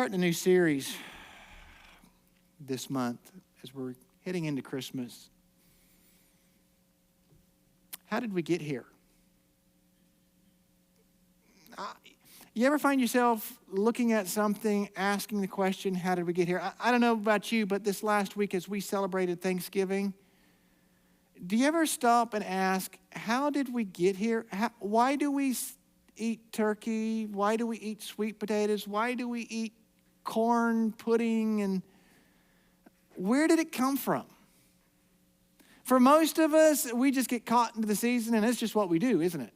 Starting a new series this month as we're heading into Christmas. How did we get here? You ever find yourself looking at something, asking the question, how did we get here? I don't know about you, but this last week as we celebrated Thanksgiving, do you ever stop and ask, how did we get here? Why do we eat turkey? Why do we eat sweet potatoes? Why do we eat corn pudding? And where did it come from? For most of us, we just get caught into the season, and it's just what we do, isn't it?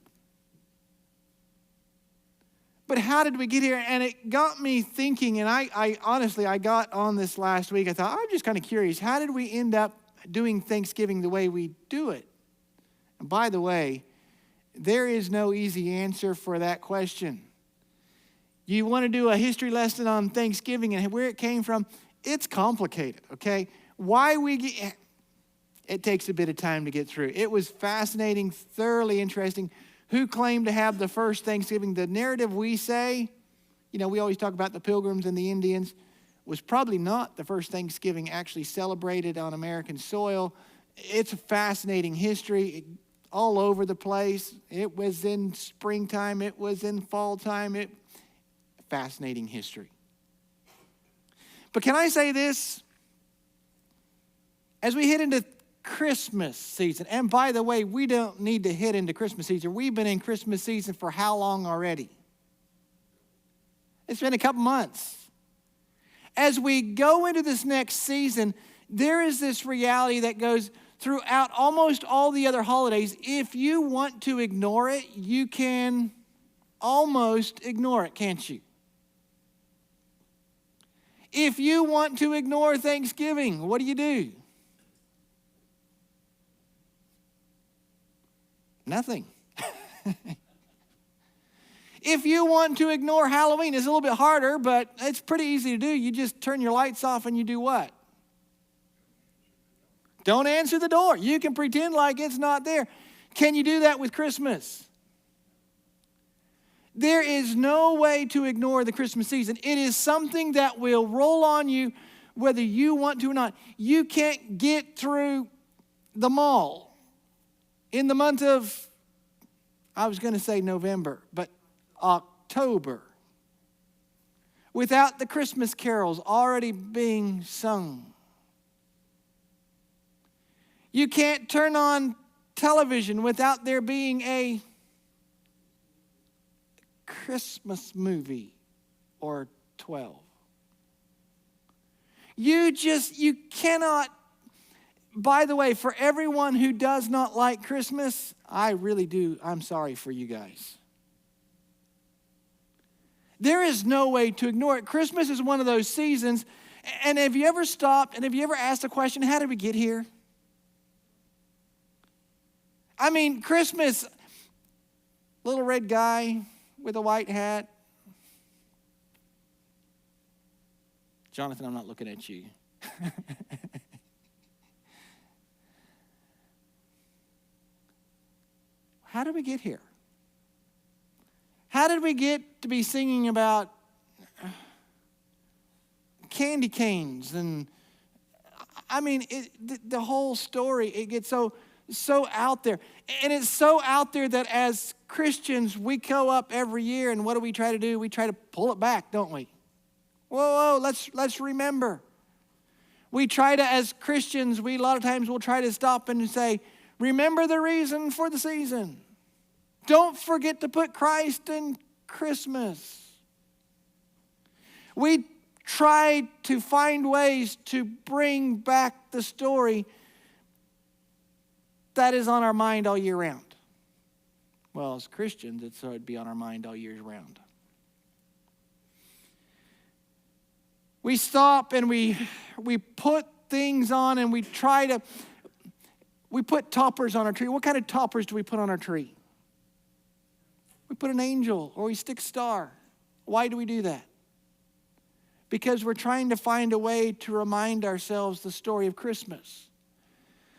But how did we get here? And it got me thinking, and I honestly got on this last week. I thought, I'm just kind of curious. How did we end up doing Thanksgiving the way we do it? And by the way, there is no easy answer for that question. You want to do a history lesson on Thanksgiving and where it came from? It's complicated, okay? It takes a bit of time to get through. It was fascinating, thoroughly interesting. Who claimed to have the first Thanksgiving? The narrative we say, we always talk about the Pilgrims and the Indians, was probably not the first Thanksgiving actually celebrated on American soil. It's a fascinating history all over the place. It was in springtime. It was in fall time. Fascinating history. But can I say this? As we head into Christmas season, and by the way, we don't need to head into Christmas season. We've been in Christmas season for how long already? It's been a couple months. As we go into this next season, there is this reality that goes throughout almost all the other holidays. If you want to ignore it, you can almost ignore it, can't you? If you want to ignore Thanksgiving, what do? Nothing. If you want to ignore Halloween, it's a little bit harder, but it's pretty easy to do. You just turn your lights off and you do what? Don't answer the door. You can pretend like it's not there. Can you do that with Christmas? There is no way to ignore the Christmas season. It is something that will roll on you whether you want to or not. You can't get through the mall in the month of, I was going to say November, but October, without the Christmas carols already being sung. You can't turn on television without there being a Christmas movie or 12. You cannot. By the way, for everyone who does not like Christmas, I really do. I'm sorry for you guys. There is no way to ignore it. Christmas is one of those seasons. And have you ever stopped and have you ever asked the question, how did we get here? I mean, Christmas, little red guy with a white hat. Jonathan, I'm not looking at you. How did we get here? How did we get to be singing about candy canes? And I mean, the whole story, it gets so out there. And it's so out there that as Christians, we go up every year, and what do we try to do? We try to pull it back, don't we? Whoa, let's remember. We try to, as Christians, a lot of times we'll try to stop and say, remember the reason for the season. Don't forget to put Christ in Christmas. We try to find ways to bring back the story that is on our mind all year round. Well, as Christians, it'd be on our mind all year round. We stop and we put things on and we put toppers on our tree. What kind of toppers do we put on our tree? We put an angel or we stick a star. Why do we do that? Because we're trying to find a way to remind ourselves the story of Christmas.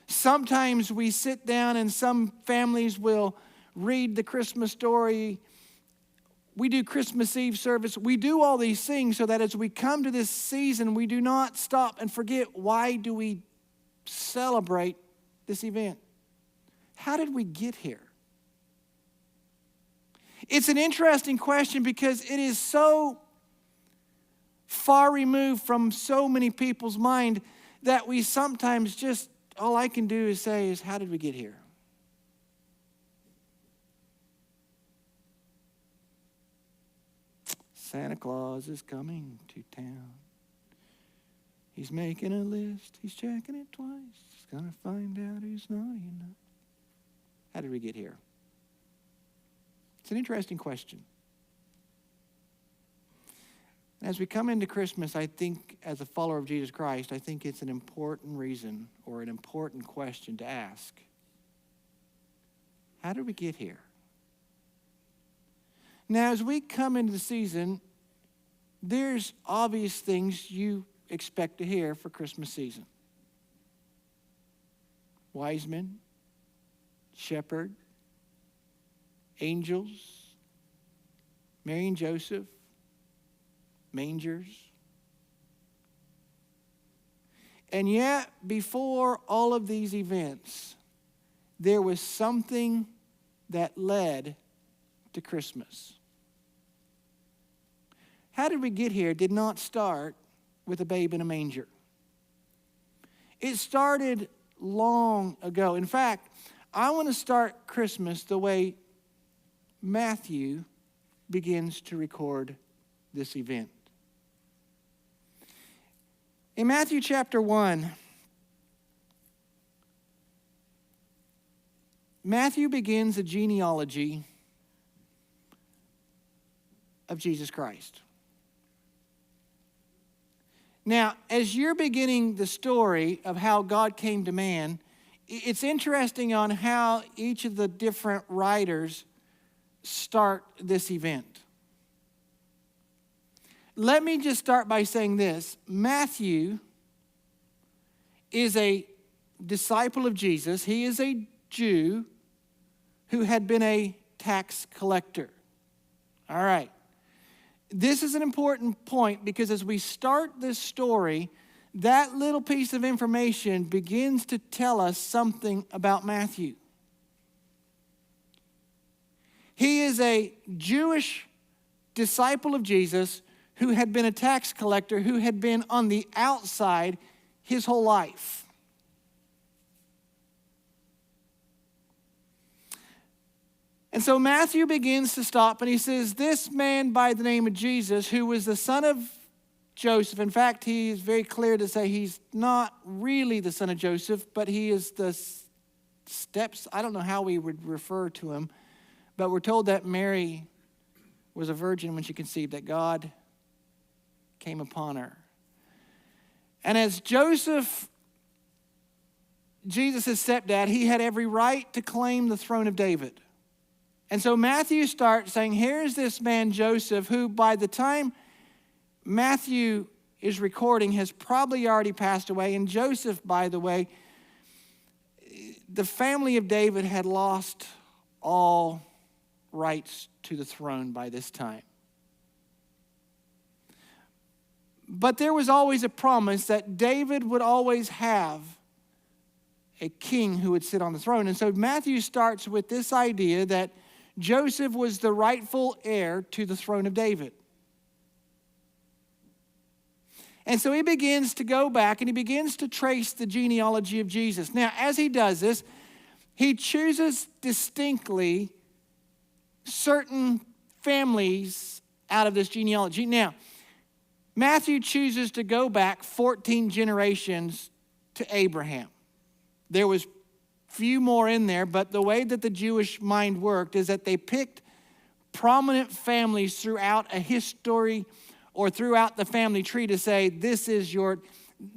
Sometimes we sit down and some families will read the Christmas story We do Christmas Eve service. We do all these things so that as we come to this season, we do not stop and forget, why do we celebrate this event? How did we get here? It's an interesting question because it is so far removed from so many people's mind that we sometimes just, all I can do is say is, how did we get here? Santa Claus is coming to town. He's making a list. He's checking it twice. He's going to find out who's naughty enough. How did we get here? It's an interesting question. As we come into Christmas, I think as a follower of Jesus Christ, I think it's an important reason or an important question to ask. How did we get here? Now, as we come into the season, there's obvious things you expect to hear for Christmas season. Wise men, shepherd, angels, Mary and Joseph, mangers. And yet, before all of these events, there was something that led to Christmas. How did we get here did not start with a babe in a manger. It started long ago. In fact, I want to start Christmas the way Matthew begins to record this event. In Matthew chapter 1, Matthew begins a genealogy of Jesus Christ. Now, as you're beginning the story of how God came to man, it's interesting on how each of the different writers start this event. Let me just start by saying this. Matthew is a disciple of Jesus. He is a Jew who had been a tax collector. All right. This is an important point because as we start this story, that little piece of information begins to tell us something about Matthew. He is a Jewish disciple of Jesus who had been a tax collector, who had been on the outside his whole life. And so Matthew begins to stop and he says, this man by the name of Jesus, who was the son of Joseph. In fact, he is very clear to say he's not really the son of Joseph, but he is the steps. I don't know how we would refer to him, but we're told that Mary was a virgin when she conceived, that God came upon her. And as Joseph, Jesus' stepdad, he had every right to claim the throne of David. And so Matthew starts saying, here's this man Joseph, who by the time Matthew is recording has probably already passed away. And Joseph, by the way, the family of David had lost all rights to the throne by this time. But there was always a promise that David would always have a king who would sit on the throne. And so Matthew starts with this idea that Joseph was the rightful heir to the throne of David. And so he begins to go back and he begins to trace the genealogy of Jesus. Now, as he does this, he chooses distinctly certain families out of this genealogy. Now, Matthew chooses to go back 14 generations to Abraham. There was few more in there, but the way that the Jewish mind worked is that they picked prominent families throughout a history or throughout the family tree to say, this is your,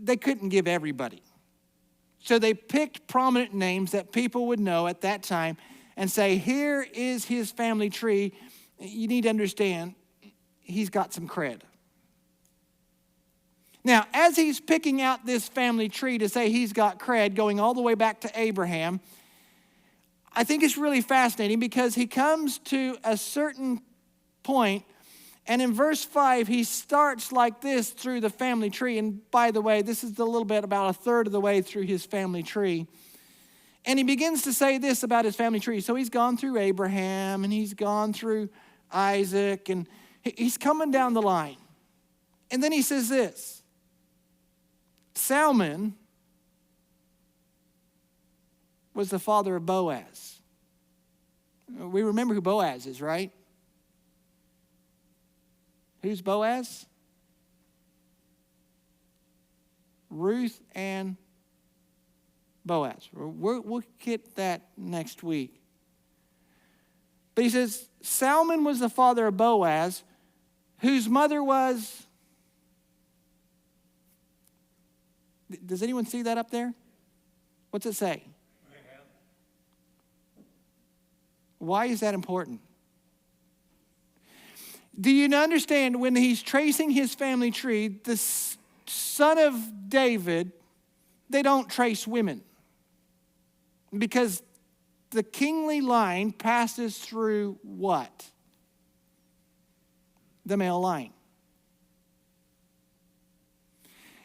they couldn't give everybody. So they picked prominent names that people would know at that time and say, here is his family tree. You need to understand, he's got some cred. Now, as he's picking out this family tree to say he's got cred, going all the way back to Abraham, I think it's really fascinating because he comes to a certain point. And in verse 5, he starts like this through the family tree. And by the way, this is a little bit about a third of the way through his family tree. And he begins to say this about his family tree. So he's gone through Abraham, and he's gone through Isaac, and he's coming down the line. And then he says this: Salmon was the father of Boaz. We remember who Boaz is, right? Who's Boaz? Ruth and Boaz. We'll get that next week. But he says, Salmon was the father of Boaz, whose mother was... Does anyone see that up there? What's it say? Rahab. Why is that important? Do you understand when he's tracing his family tree, the son of David, they don't trace women. Because the kingly line passes through what? The male line.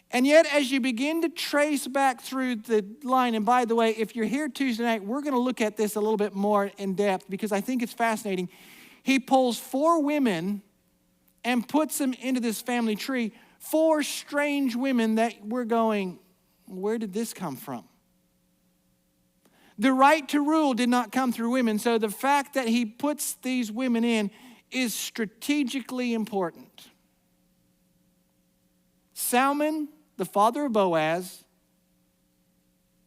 And yet, as you begin to trace back through the line, and by the way, if you're here Tuesday night, we're going to look at this a little bit more in depth because I think it's fascinating. He pulls 4 women and puts them into this family tree. 4 strange women that we're going, where did this come from? The right to rule did not come through women, so the fact that he puts these women in is strategically important. Salmon, the father of Boaz,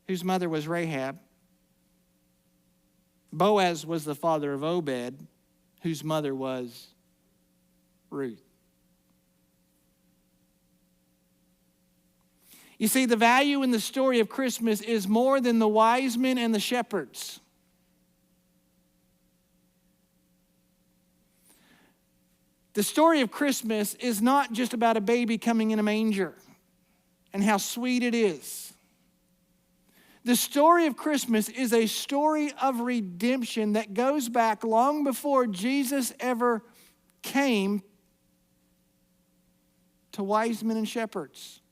whose mother was Rahab. Boaz was the father of Obed, whose mother was Ruth. You see, the value in the story of Christmas is more than the wise men and the shepherds. The story of Christmas is not just about a baby coming in a manger and how sweet it is. The story of Christmas is a story of redemption that goes back long before Jesus ever came to wise men and shepherds.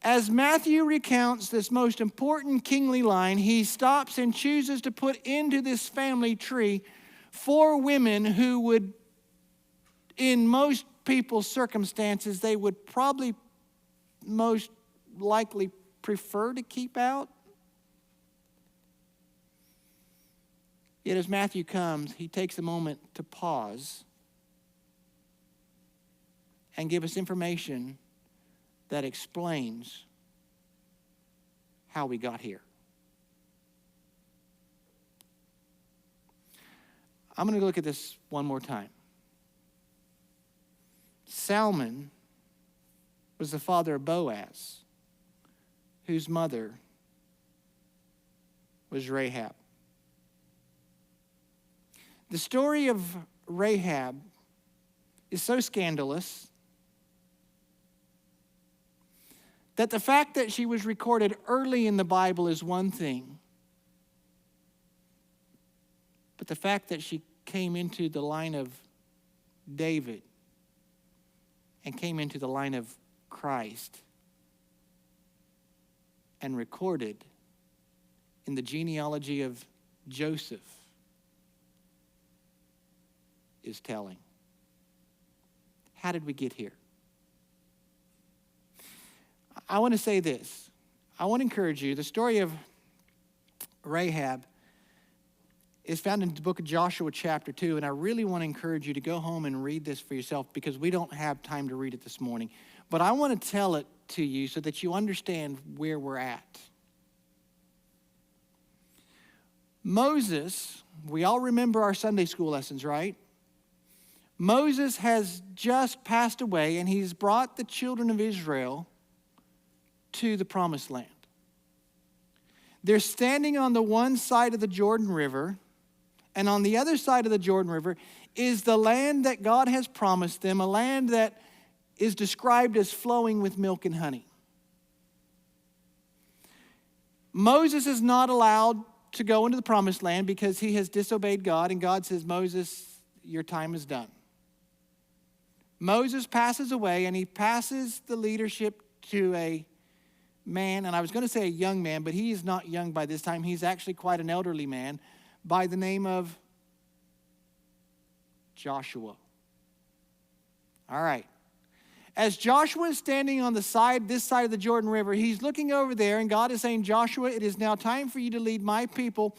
As Matthew recounts this most important kingly line, he stops and chooses to put into this family tree 4 women who would, in most people's circumstances, they would probably most likely prefer to keep out. Yet as Matthew comes, he takes a moment to pause and give us information that explains how we got here. I'm going to look at this one more time. Salmon was the father of Boaz, whose mother was Rahab. The story of Rahab is so scandalous that the fact that she was recorded early in the Bible is one thing, but the fact that she came into the line of David and came into the line of Christ and recorded in the genealogy of Joseph is telling. How did we get here? I want to say this. I want to encourage you. The story of Rahab is found in the book of Joshua chapter 2, and I really want to encourage you to go home and read this for yourself because we don't have time to read it this morning. But I want to tell it to you so that you understand where we're at. Moses, we all remember our Sunday school lessons, right? Moses has just passed away, and he's brought the children of Israel to the promised land. They're standing on the one side of the Jordan River, and on the other side of the Jordan River is the land that God has promised them, a land that is described as flowing with milk and honey. Moses is not allowed to go into the promised land because he has disobeyed God, and God says, Moses, your time is done. Moses passes away, and he passes the leadership to a man, and I was going to say a young man, but he is not young by this time. He's actually quite an elderly man by the name of Joshua. All right. As Joshua is standing on this side of the Jordan River, he's looking over there, and God is saying, Joshua, it is now time for you to lead my people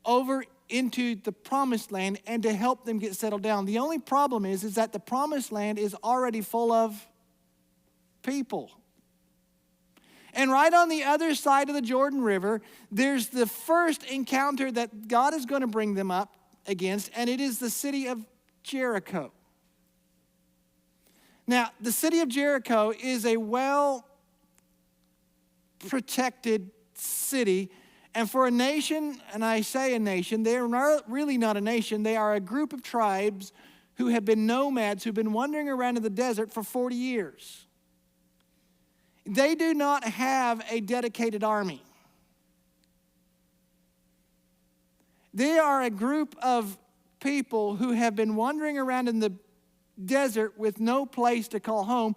over into the promised land and to help them get settled down. The only problem is that the promised land is already full of people. And right on the other side of the Jordan River, there's the first encounter that God is going to bring them up against, and it is the city of Jericho. Now, the city of Jericho is a well-protected city, and for a nation, and I say a nation, they are really not a nation. They are a group of tribes who have been nomads, who've been wandering around in the desert for 40 years. They do not have a dedicated army. They are a group of people who have been wandering around in the desert with no place to call home.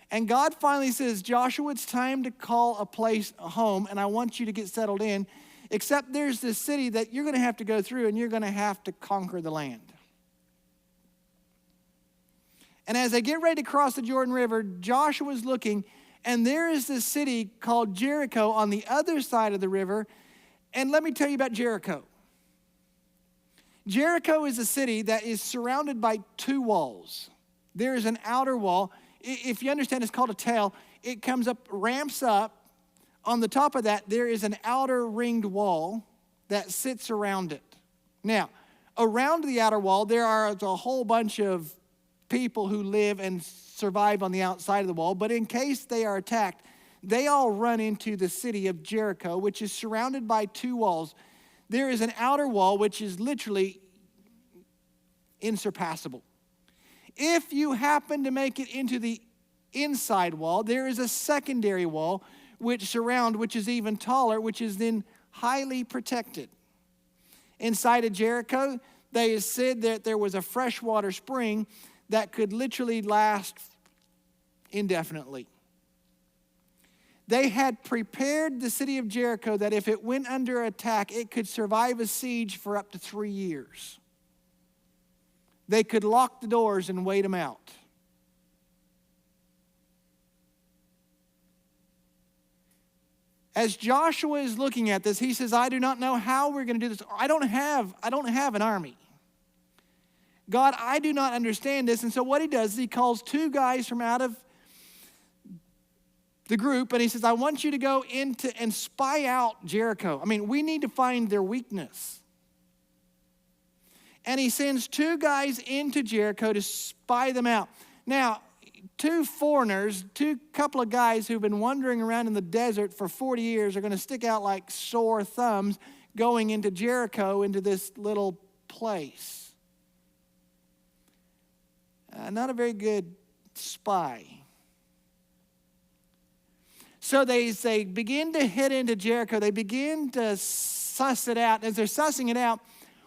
And God finally says, Joshua, it's time to call a place a home, and I want you to get settled in. Except there's this city that you're going to have to go through, and you're going to have to conquer the land. And as they get ready to cross the Jordan River, Joshua's looking, and there is this city called Jericho on the other side of the river. And let me tell you about Jericho. Jericho is a city that is surrounded by two walls. There is an outer wall. If you understand, it's called a tell. It comes up, ramps up. On the top of that, there is an outer ringed wall that sits around it. Now, around the outer wall, there are a whole bunch of people who live and survive on the outside of the wall. But in case they are attacked, they all run into the city of Jericho, which is surrounded by two walls. There is an outer wall, which is literally insurpassable. If you happen to make it into the inside wall, there is a secondary wall which is even taller, which is then highly protected. Inside of Jericho, they said that there was a freshwater spring that could literally last indefinitely. They had prepared the city of Jericho that if it went under attack, it could survive a siege for up to 3 years. They could lock the doors and wait them out. As Joshua is looking at this, he says, I do not know how we're going to do this. I don't have an army. God, I do not understand this. And so what he does is he calls two guys from out of the group, and he says, I want you to go into and spy out Jericho. I mean, we need to find their weakness. And he sends two guys into Jericho to spy them out. Now, two foreigners, couple of guys who've been wandering around in the desert for 40 years are going to stick out like sore thumbs going into Jericho, into this little place. Not a very good spy. So they begin to head into Jericho. They begin to suss it out. As they're sussing it out,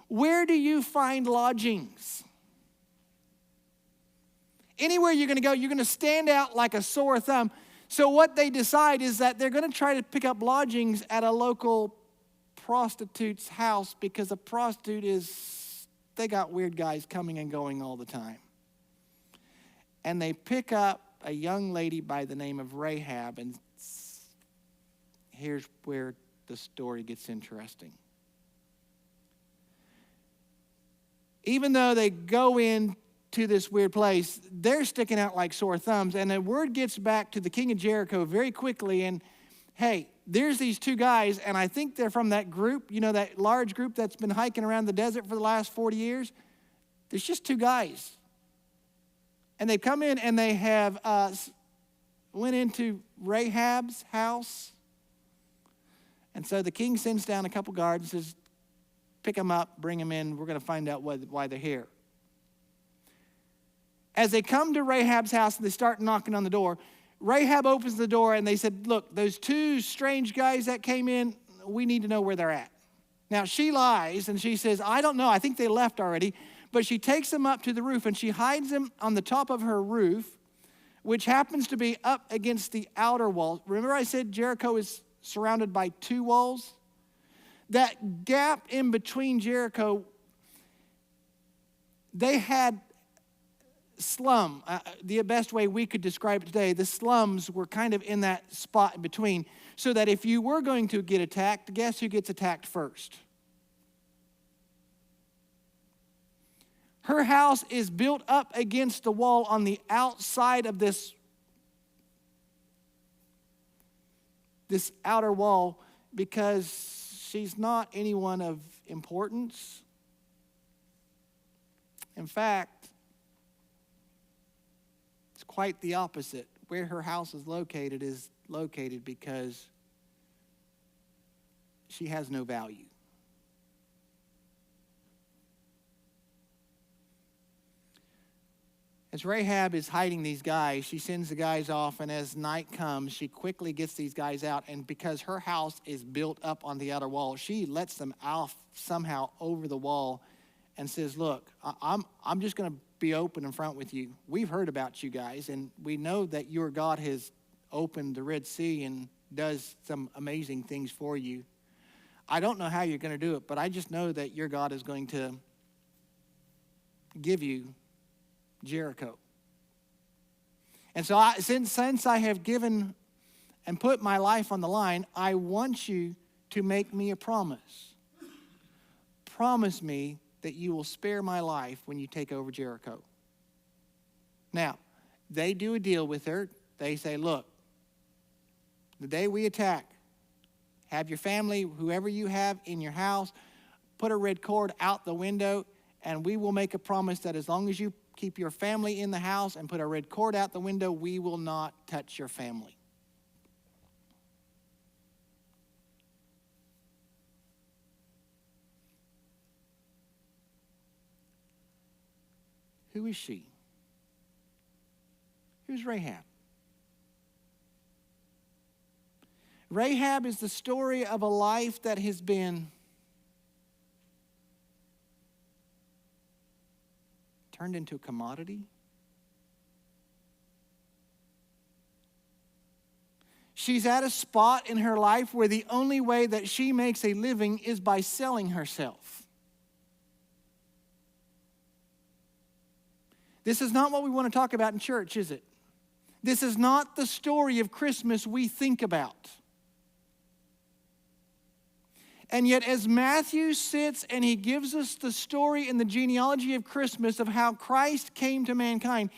where do you find lodgings? Anywhere you're going to go, you're going to stand out like a sore thumb. So what they decide is that they're going to try to pick up lodgings at a local prostitute's house, because a prostitute they got weird guys coming and going all the time. And they pick up a young lady by the name of Rahab, and here's where the story gets interesting. Even though they go into this weird place, they're sticking out like sore thumbs, and the word gets back to the king of Jericho very quickly, and hey, there's these two guys, and I think they're from that group, that large group that's been hiking around the desert for the last 40 years. There's just two guys. And they've come in and they have went into Rahab's house. And so the king sends down a couple guards and says, pick them up, bring them in. We're going to find out why they're here. As they come to Rahab's house and they start knocking on the door, Rahab opens the door and they said, look, those two strange guys that came in, we need to know where they're at. Now, she lies and she says, I don't know, I think they left already. But she takes them up to the roof and she hides them on the top of her roof, which happens to be up against the outer wall. Remember I said Jericho is surrounded by 2 walls? That gap in between Jericho, they had slum. The best way we could describe it today, the slums were kind of in that spot in between, so that if you were going to get attacked, guess who gets attacked first? Her house is built up against the wall on the outside of this outer wall because she's not anyone of importance. In fact, it's quite the opposite. Where her house is located because she has no value. As Rahab is hiding these guys, she sends the guys off, and as night comes, she quickly gets these guys out, and because her house is built up on the outer wall, she lets them off somehow over the wall and says, look, I'm just going to be open in front with you. We've heard about you guys, and we know that your God has opened the Red Sea and does some amazing things for you. I don't know how you're going to do it, but I just know that your God is going to give you Jericho. And so since I have given and put my life on the line, I want you to make me a promise. Promise me that you will spare my life when you take over Jericho. Now, they do a deal with her. They say, look, the day we attack, have your family, whoever you have in your house, put a red cord out the window, and we will make a promise that as long as you keep your family in the house and put a red cord out the window, we will not touch your family. Who is she? Who's Rahab? Rahab is the story of a life that has been turned into a commodity. She's at a spot in her life where the only way that she makes a living is by selling herself. This is not what we want to talk about in church, is it? This is not the story of Christmas we think about. And yet, as Matthew sits and he gives us the story and the genealogy of Christmas of how Christ came to mankind,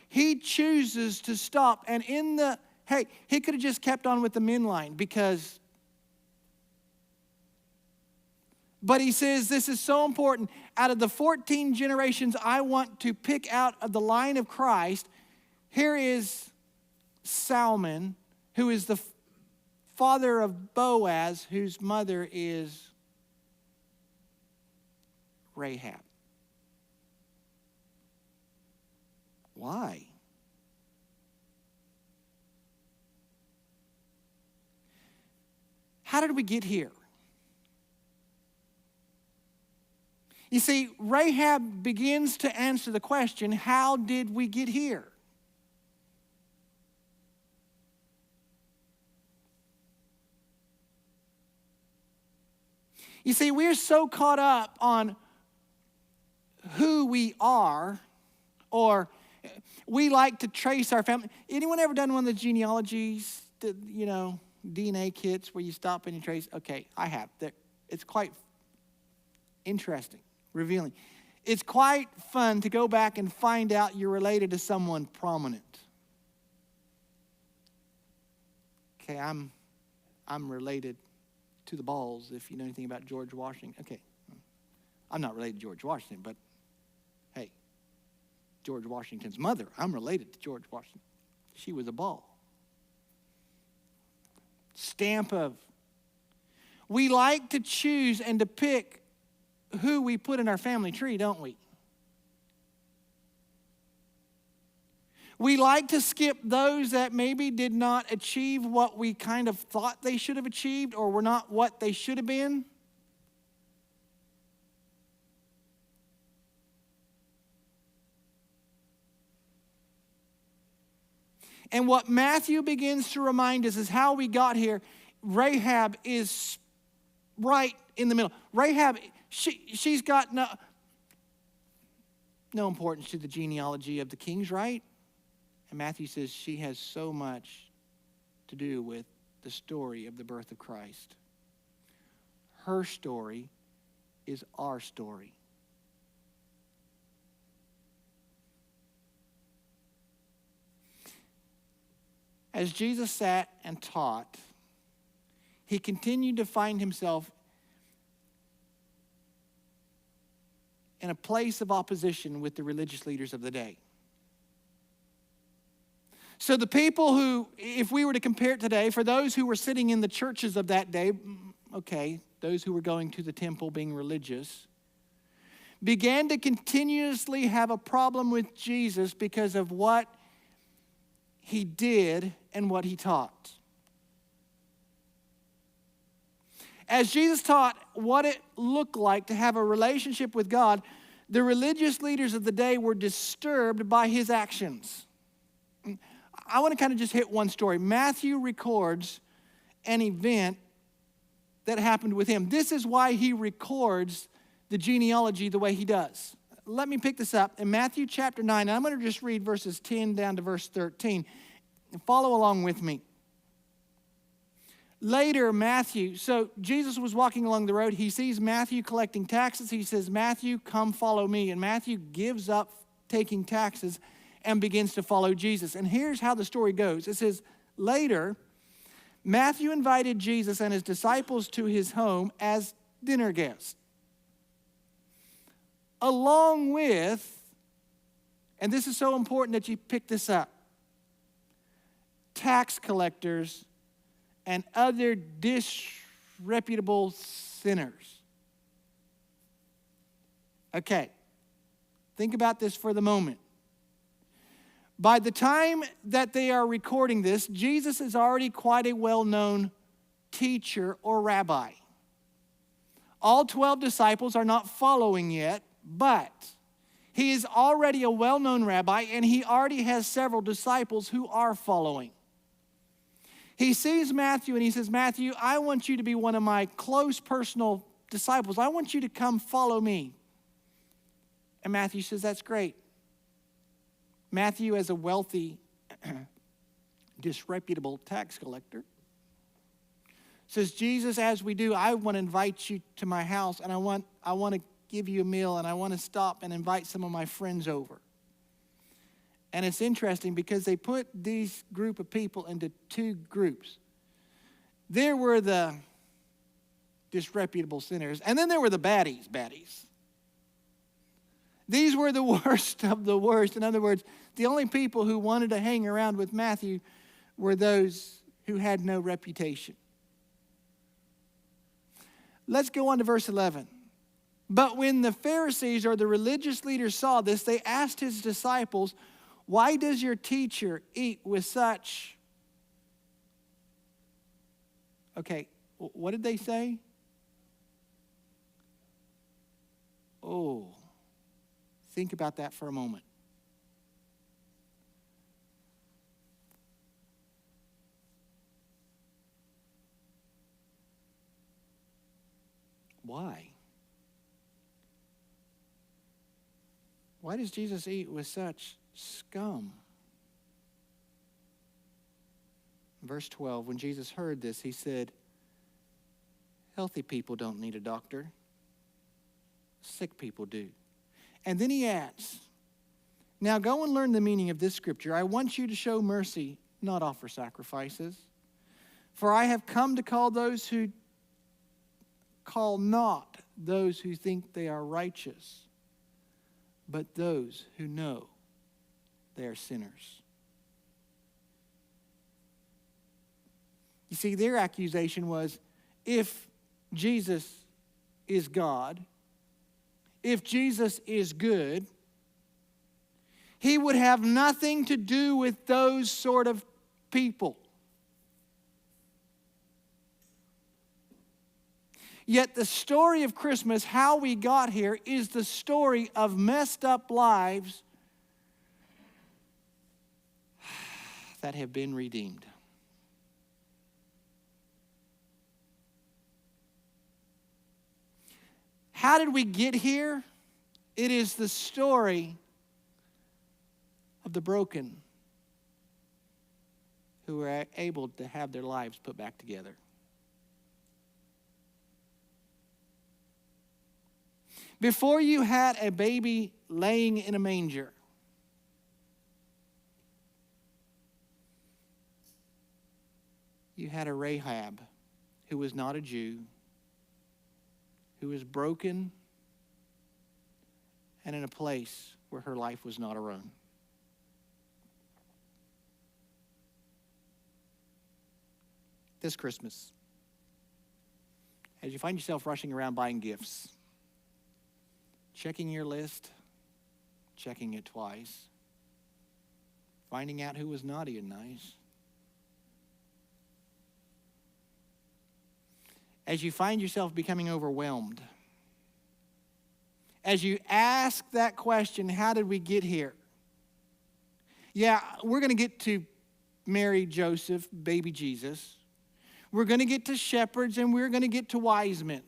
he chooses to stop. And he could have just kept on with the men line but he says this is so important. Out of the 14 generations I want to pick out of the line of Christ, here is Salmon, who is the father of Boaz, whose mother is Rahab. Why? How did we get here? You see, Rahab begins to answer the question, how did we get here? You see, we're so caught up on who we are, or we like to trace our family. Anyone ever done one of the genealogies, DNA kits where you stop and you trace? Okay, I have. It's quite interesting, revealing. It's quite fun to go back and find out you're related to someone prominent. Okay, I'm related to the balls, if you know anything about George Washington. Okay, I'm not related to George Washington, but hey, George Washington's mother, I'm related to George Washington. She was a ball. Stamp of. We like to choose and to pick who we put in our family tree, don't we? We like to skip those that maybe did not achieve what we kind of thought they should have achieved or were not what they should have been. And what Matthew begins to remind us is how we got here. Rahab is right in the middle. Rahab, she's got no importance to the genealogy of the kings, right? And Matthew says she has so much to do with the story of the birth of Christ. Her story is our story. As Jesus sat and taught, he continued to find himself in a place of opposition with the religious leaders of the day. So the people who, if we were to compare it today, for those who were sitting in the churches of that day, okay, those who were going to the temple being religious, began to continuously have a problem with Jesus because of what he did and what he taught. As Jesus taught what it looked like to have a relationship with God, the religious leaders of the day were disturbed by his actions. I want to kind of just hit one story. Matthew records an event that happened with him. This is why he records the genealogy the way he does. Let me pick this up in Matthew chapter 9. And I'm going to just read verses 10 down to verse 13. Follow along with me. Later, Matthew, so Jesus was walking along the road. He sees Matthew collecting taxes. He says, Matthew, come follow me. And Matthew gives up taking taxes and begins to follow Jesus. And here's how the story goes. It says, later, Matthew invited Jesus and his disciples to his home as dinner guests. Along with, and this is so important that you pick this up, tax collectors and other disreputable sinners. Okay, think about this for the moment. By the time that they are recording this, Jesus is already quite a well-known teacher or rabbi. All 12 disciples are not following yet, but he is already a well-known rabbi, and he already has several disciples who are following. He sees Matthew and he says, Matthew, I want you to be one of my close personal disciples. I want you to come follow me. And Matthew says, that's great. Matthew, as a wealthy, disreputable tax collector, says, Jesus, as we do, I want to invite you to my house, and I want to give you a meal, and I want to stop and invite some of my friends over. And it's interesting because they put these group of people into two groups. There were the disreputable sinners, and then there were the baddies. These were the worst of the worst. In other words, the only people who wanted to hang around with Matthew were those who had no reputation. Let's go on to verse 11. But when the Pharisees or the religious leaders saw this, they asked his disciples, why does your teacher eat with such? Okay, what did they say? Oh, think about that for a moment. Why? Why does Jesus eat with such scum? Verse 12, when Jesus heard this, he said, healthy people don't need a doctor. Sick people do. And then he adds, now go and learn the meaning of this scripture. I want you to show mercy, not offer sacrifices. For I have come to call not those who think they are righteous, but those who know they are sinners. You see, their accusation was, if Jesus is God, if Jesus is good, he would have nothing to do with those sort of people. Yet the story of Christmas, how we got here, is the story of messed up lives that have been redeemed. How did we get here? It is the story of the broken who were able to have their lives put back together. Before you had a baby laying in a manger, you had a Rahab who was not a Jew, who was broken and in a place where her life was not her own. This Christmas, as you find yourself rushing around buying gifts, checking your list, checking it twice, finding out who was naughty and nice, as you find yourself becoming overwhelmed, as you ask that question, how did we get here? Yeah, we're going to get to Mary, Joseph, baby Jesus. We're going to get to shepherds, and we're going to get to wise men.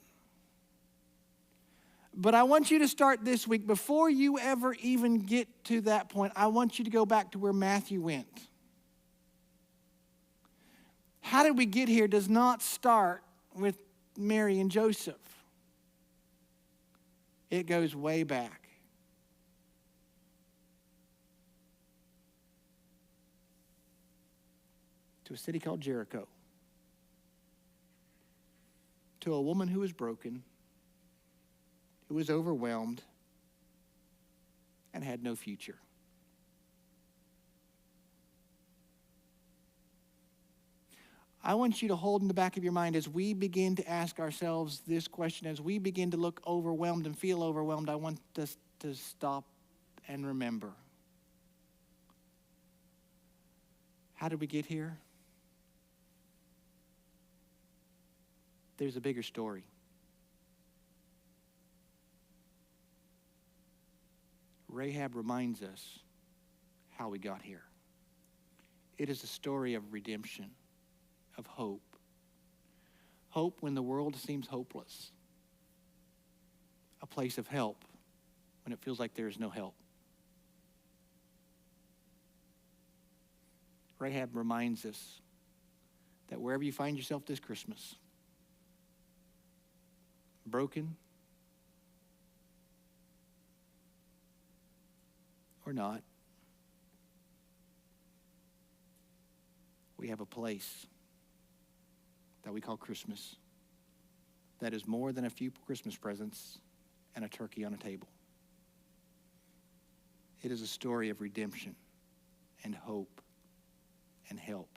But I want you to start this week. Before you ever even get to that point, I want you to go back to where Matthew went. How did we get here does not start with Mary and Joseph. It goes way back. To a city called Jericho. To a woman who was broken, who was overwhelmed, and had no future. I want you to hold in the back of your mind as we begin to ask ourselves this question, as we begin to look overwhelmed and feel overwhelmed, I want us to stop and remember. How did we get here? There's a bigger story. Rahab reminds us how we got here. It is a story of redemption, of hope. Hope when the world seems hopeless. A place of help when it feels like there is no help. Rahab reminds us that wherever you find yourself this Christmas, broken or not, we have a place that we call Christmas that is more than a few Christmas presents and a turkey on a table. It is a story of redemption and hope and help.